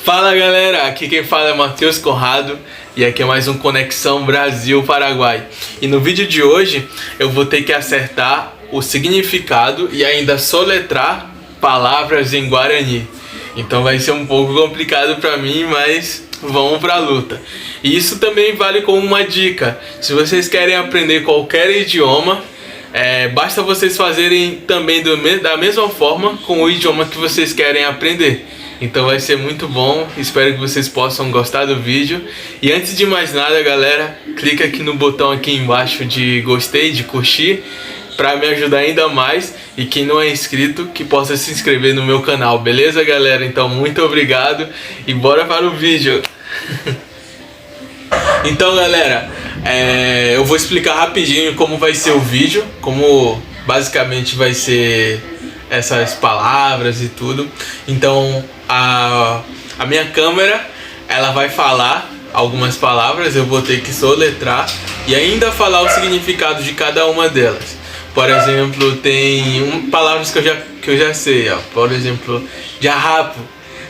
Fala galera, aqui quem fala é Matheus Conrado e aqui é mais um Conexão Brasil-Paraguai. E no vídeo de hoje eu vou ter que acertar o significado e ainda soletrar palavras em Guarani. Então vai ser um pouco complicado para mim, mas vamos pra luta. E isso também vale como uma dica. Se vocês querem aprender qualquer idioma, basta vocês fazerem também da mesma forma com o idioma que vocês querem aprender. Então vai ser muito bom, espero que vocês possam gostar do vídeo. E antes de mais nada, galera, clica aqui no botão aqui embaixo de gostei, de curtir, para me ajudar ainda mais. E quem não é inscrito, que possa se inscrever no meu canal, beleza galera? Então muito obrigado e bora para o vídeo. Então galera, eu vou explicar rapidinho como vai ser o vídeo, como basicamente vai ser essas palavras e tudo. Então a minha câmera, ela vai falar algumas palavras, eu vou ter que soletrar e ainda falar o significado de cada uma delas. Por exemplo, tem palavras que eu já sei, ó. Por exemplo, jarrapo.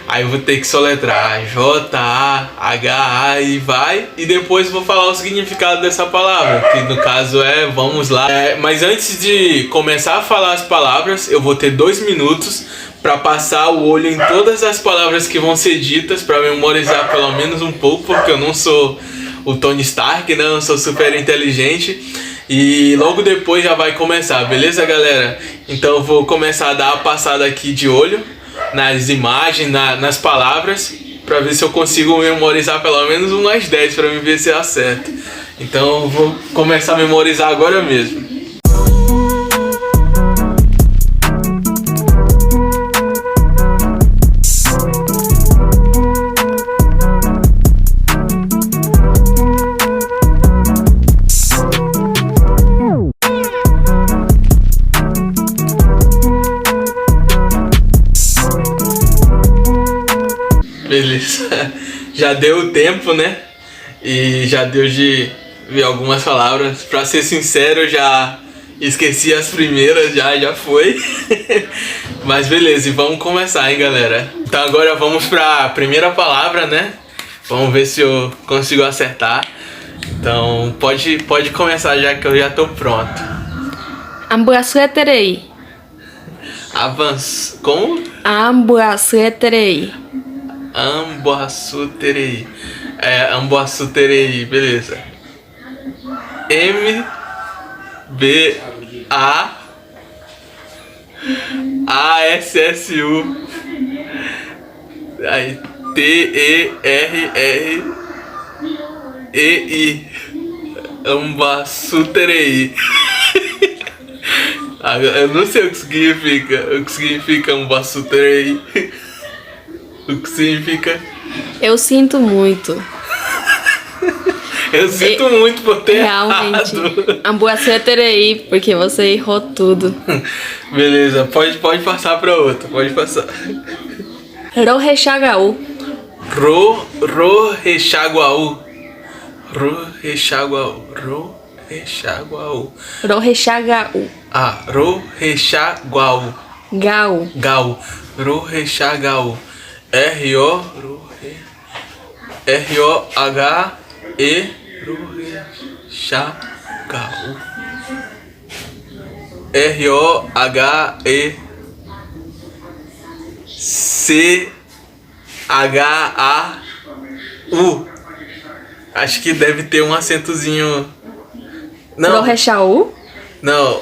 Aí eu vou ter que soletrar J-A-H-A e vai. E depois vou falar o significado dessa palavra, que no caso é vamos lá. Mas antes de começar a falar as palavras, eu vou ter 2 minutos para passar o olho em todas as palavras que vão ser ditas, para memorizar pelo menos um pouco, porque eu não sou o Tony Stark, né? Eu não sou super inteligente. E logo depois já vai começar, beleza galera? Então eu vou começar a dar a passada aqui de olho nas imagens, nas palavras, para ver se eu consigo memorizar pelo menos umas 10 para me ver se eu acerto. Então eu vou começar a memorizar agora mesmo. Beleza, já deu o tempo, né? E já deu de ver algumas palavras. Pra ser sincero, eu já esqueci as primeiras, já foi. Mas beleza, e vamos começar, hein, galera? Então agora vamos pra primeira palavra, né? Vamos ver se eu consigo acertar. Então pode começar já que eu já tô pronto. Ambuaçueterei. Como? Ambuaçueterei. Amboaçuterei. Amboaçuterei, beleza. M-B-A-A-S-S-U. Aí T-E-R-R-E-I. Amboaçuterei. Eu não sei o que significa Amboaçuterei. O que significa? Eu sinto muito. Eu sinto muito por ter realmente errado. Ambuaçueterei, porque você errou tudo. Beleza, pode passar pra outra, pode passar. Rorexagaú. Rorexaguaú. Rorexaguaú. Rorexaguaú. Rorexagaú. Rorexaguaú. Gau. Rorexagaú. R-O-H-E Rorexaguaú. R-O-H-E-C-H-A-U. Acho que deve ter um acentozinho. Não. Rorexaú? Não.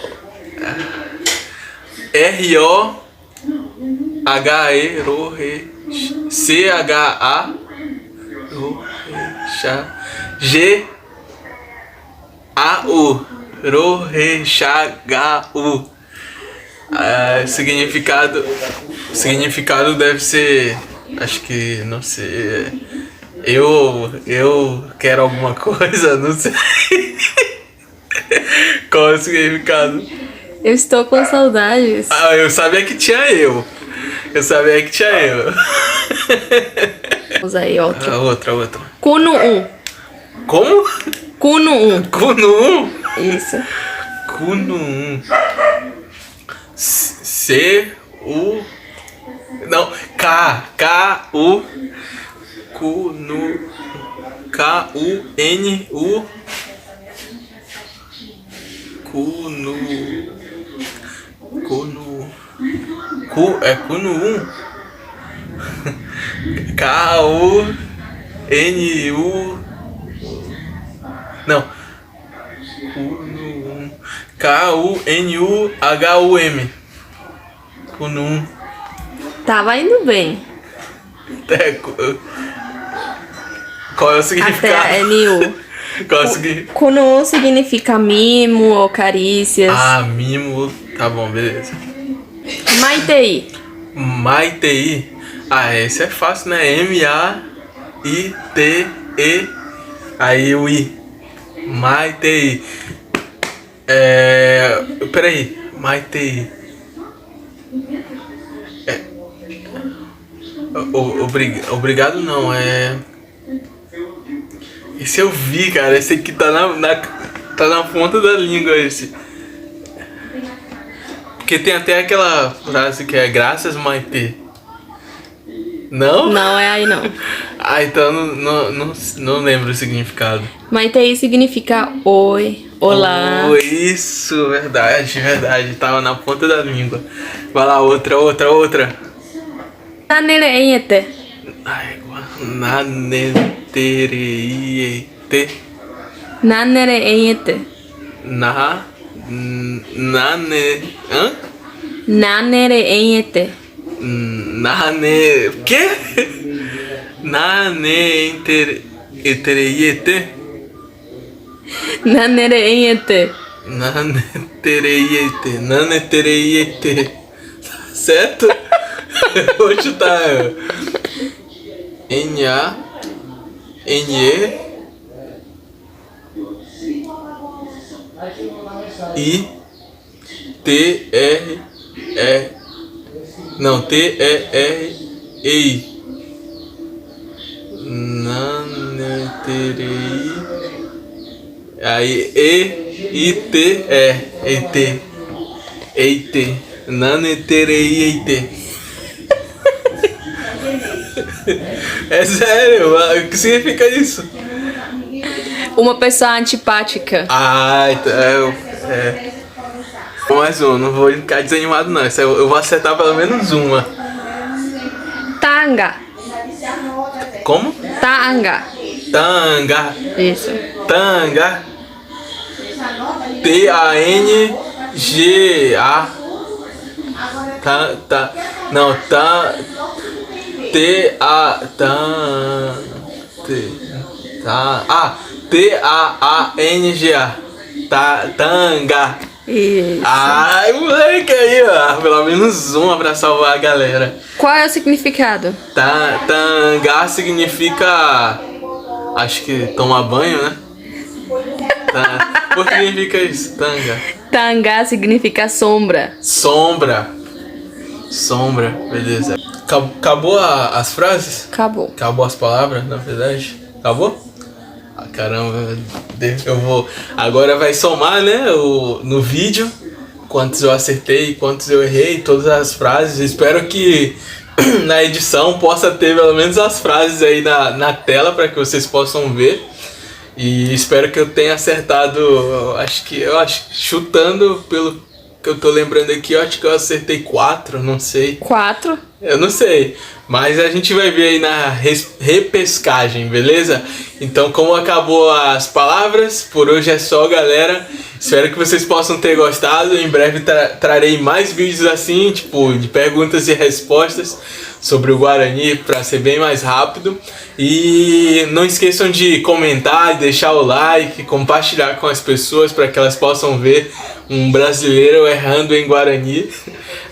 R-O-H-E C-H-A G-A-U. Rorexaguaú. Significado deve ser, acho que, não sei. Eu quero alguma coisa, não sei. Qual é o significado? Eu estou com saudades. Eu sabia que tinha eu. Vamos aí, outra. Outra. Cuno-um. Como? Cuno-um. Cuno-um? Isso. Cuno-um. C-U... Não, K-U Kunu K-U-N-U Kunu é Kunu K-U-N-U não Kunu K-U-N-U-H-U-M Kunu. Tava indo bem. Qual é o significado? Até N-U. Qual é o significado? Kunu significa mimo ou carícias. Ah, mimo. Tá bom, beleza. Maitei. Maitei. Ah, esse é fácil, né? M-A-I-T-E. Aí o I. Maitei. Peraí. Maitei. Obrigado não, esse eu vi, cara. Esse aqui tá na ponta da língua, esse. Porque tem até aquela frase que é graças, Maitê. Não? Não é aí não. Ah, então não lembro o significado. Maitei significa oi, olá. Oh, isso, verdade. Tava na ponta da língua. Vai lá, outra. Nanereiete. Nanetereiete. Nanereiete. Nanereiete. Quê? Nanetereiete. Nanetereiete. Certo? Vou chutar. N-A-N-E I-T-R-E. Não, T-E-R-E-I. Naneterei. Aí E-I-T-E. E-T. E-T. Naneterei-E-T. É sério? O que significa isso? Uma pessoa antipática. Ah, então mais um, não vou ficar desanimado não. Eu vou acertar pelo menos uma. Tanga. Como? Tanga. Tanga. Isso. Tanga. T-A-N-G-A. Não, T-A-N-G-A. Tanga. Isso. Ai, moleque aí, ó. Pelo menos uma pra salvar a galera. Qual é o significado? Tanga significa... Acho que tomar banho, né? O que significa isso? Tanga. Tanga significa sombra. Sombra, beleza. Acabou as frases? Acabou. Acabou as palavras, na verdade? Acabou? Ah, caramba, eu vou... Agora vai somar, né, no vídeo, quantos eu acertei, quantos eu errei, todas as frases. Espero que na edição possa ter pelo menos as frases aí na tela para que vocês possam ver. E espero que eu tenha acertado, chutando pelo que eu tô lembrando aqui, eu acho que eu acertei 4, não sei. 4? Eu não sei, mas a gente vai ver aí na repescagem, beleza? Então, como acabou as palavras, por hoje é só, galera. Espero que vocês possam ter gostado. Em breve trarei mais vídeos assim, tipo, de perguntas e respostas sobre o Guarani, para ser bem mais rápido. E não esqueçam de comentar, deixar o like, compartilhar com as pessoas para que elas possam ver um brasileiro errando em Guarani.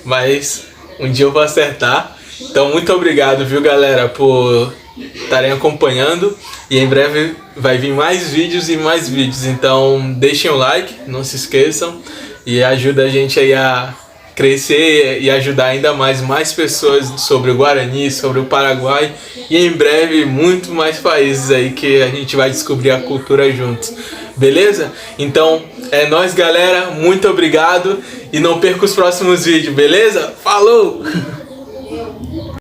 Mas um dia eu vou acertar. Então, muito obrigado, viu, galera, por estarem acompanhando. E em breve vai vir mais vídeos e mais vídeos. Então, deixem o like, não se esqueçam. E ajuda a gente aí a crescer e ajudar ainda mais pessoas sobre o Guarani, sobre o Paraguai. E em breve, muito mais países aí que a gente vai descobrir a cultura juntos. Beleza? Então, é nóis, galera. Muito obrigado. E não perca os próximos vídeos, beleza? Falou!